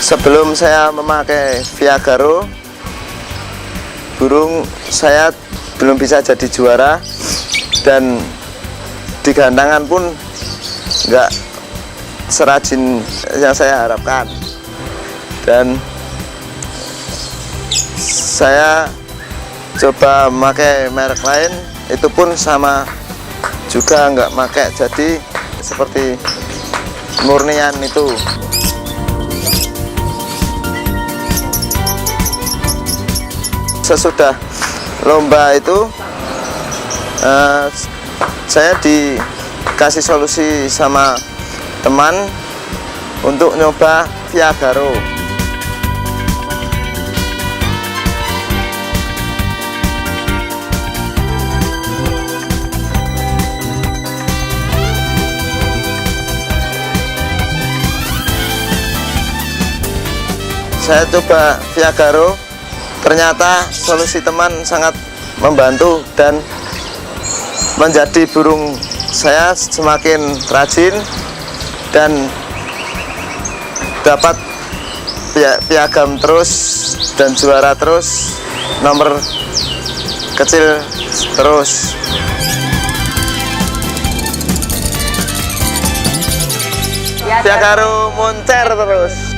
Sebelum saya memakai Viagaro, burung saya belum bisa jadi juara, dan di gantangan pun nggak serajin yang saya harapkan. Dan saya coba memakai merek lain, itu pun sama juga nggak pakai, jadi seperti murnian itu. Sesudah lomba itu saya dikasih solusi sama teman untuk nyoba Viagaro. Saya coba Viagaro, ternyata solusi teman sangat membantu dan menjadi burung saya semakin rajin dan dapat piagam terus dan juara terus, nomor kecil terus. Viagaro moncer terus.